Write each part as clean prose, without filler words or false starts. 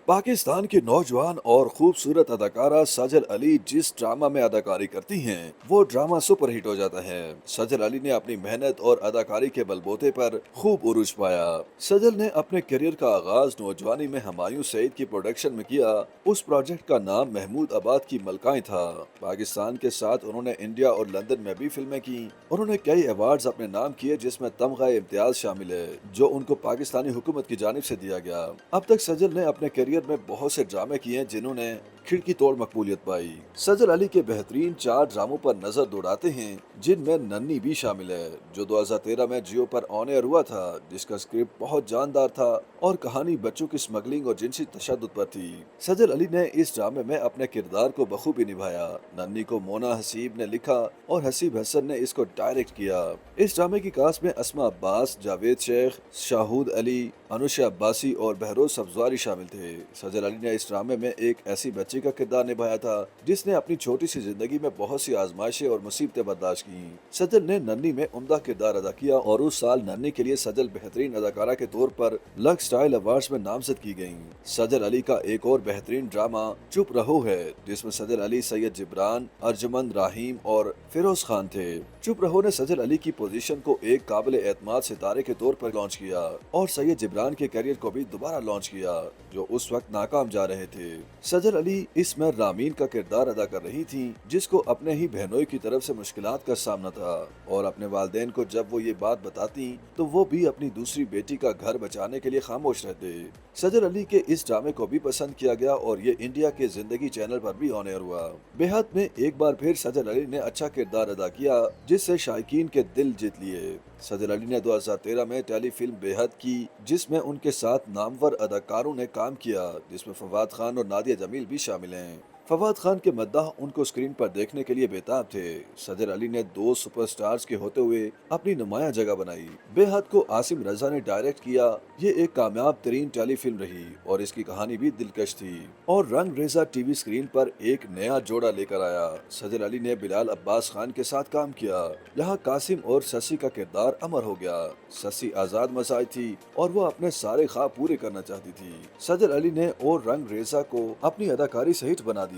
पाकिस्तान की नौजवान और खूबसूरत अदाकारा सजल अली जिस ड्रामा में अदाकारी करती हैं, वो ड्रामा सुपरहिट हो जाता है। सजल अली ने अपनी मेहनत और अदाकारी के बलबूते पर खूब उरूज पाया। सजल ने अपने करियर का आगाज नौजवानी में हुमायूं सईद की प्रोडक्शन में किया। उस प्रोजेक्ट का नाम महमूद आबाद की मलकाएं था। पाकिस्तान के साथ उन्होंने इंडिया और लंदन में भी फिल्में की। उन्होंने कई अवार्ड्स अपने नाम किए, जिसमें तमगा इम्तियाज शामिल है, जो उनको पाकिस्तानी हुकूमत की जानिब से दिया गया। अब तक सजल ने अपने करियर में बहुत से ड्रामे किए हैं, जिन्होंने खिड़की तोड़ मकबूलियत पाई। सजल अली के बेहतरीन 4 ड्रामों पर नजर दौड़ाते हैं, जिनमें नन्ही भी शामिल है, जो 2013 में जियो पर ऑन एयर हुआ था, जिसका स्क्रिप्ट बहुत जानदार था और कहानी बच्चों की स्मगलिंग और जिनसी तशद्दुद पर थी। सजल अली ने इस ड्रामे में अपने किरदार को बखूबी निभाया। नन्ही को मोना हसीब ने लिखा और हसीब हसन ने इसको डायरेक्ट किया। इस ड्रामे की कास्ट में अस्मा अब्बास, जावेद शेख, शाहूद अली, अनुषा अब्बासी और बहरोज सब्जवारी शामिल थे। सजल अली ने इस ड्रामे में एक ऐसी बच्ची का किरदार निभाया था, जिसने अपनी छोटी सी जिंदगी में बहुत सी आजमाइशें और मुसीबतें बर्दाश्त की। सजल ने नन्ही में उम्दा किरदार अदा किया और उस साल नन्ही के लिए सजल बेहतरीन अदाकारा के तौर पर लक्स स्टाइल अवार्ड्स में नामजद की गयी। सजल अली का एक और बेहतरीन ड्रामा चुप रहो है, जिसमें सजल अली, सैयद जिब्रान, अर्जुमंद राहीम और फिरोज खान थे। चुप रहो ने सजल अली की पोजीशन को एक काबिल एतमाद सितारे के तौर पर लॉन्च किया और सैयद जिब्रान के करियर को भी दोबारा लॉन्च किया, जो उस वक्त नाकाम जा रहे थे। सजल अली इसमें रामीन का किरदार अदा कर रही थी, जिसको अपने ही बहनोई की तरफ से मुश्किलात का सामना था और अपने वालिदैन को जब वो ये बात बताती तो वो भी अपनी दूसरी बेटी का घर बचाने के लिए खामोश रहते। सजल अली के इस ड्रामे को भी पसंद किया गया और ये इंडिया के जिंदगी चैनल पर भी ऑन एयर हुआ। बेहद में एक बार फिर सजल अली ने अच्छा किरदार अदा किया, जिससे शायकीन के दिल जीत लिए। सजल अली ने 2013 में टेली फिल्म बेहद की, जिसमें उनके साथ नामवर अदाकारों ने काम किया, जिसमें फवाद खान और नादिया जमील भी शामिल हैं। फवाद खान के मद्दाह उनको स्क्रीन पर देखने के लिए बेताब थे। सजल अली ने 2 सुपरस्टार्स के होते हुए अपनी नुमाया जगह बनाई। बेहद को आसिम रजा ने डायरेक्ट किया। ये एक कामयाब तरीन टेली फिल्म रही और इसकी कहानी भी दिलकश थी और रंग रेजा टीवी स्क्रीन पर एक नया जोड़ा लेकर आया। सजल अली ने बिलाल अब्बास खान के साथ काम किया। यहाँ कासिम और शशि का किरदार अमर हो गया। शशि आजाद मसाई थी और वो अपने सारे ख्वाब पूरे करना चाहती थी। सजल अली ने और रंग रेजा को अपनी अदाकारी से हिट बना दिया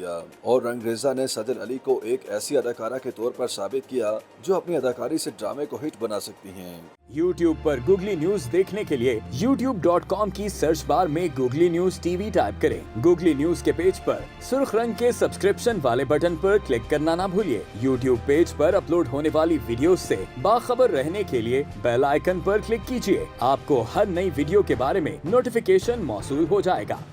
और रंगरेजा ने सजल अली को एक ऐसी अदाकारा के तौर पर साबित किया, जो अपनी अदाकारी से ड्रामे को हिट बना सकती हैं। YouTube पर गूगली न्यूज देखने के लिए youtube.com की सर्च बार में गूगली न्यूज टीवी टाइप करें। गूगली न्यूज के पेज पर सुर्ख रंग के सब्सक्रिप्शन वाले बटन पर क्लिक करना ना भूलिए। YouTube पेज पर अपलोड होने वाली वीडियोस से बाखबर रहने के लिए बेल आइकन पर क्लिक कीजिए। आपको हर नई वीडियो के बारे में नोटिफिकेशन मौसूल हो जाएगा।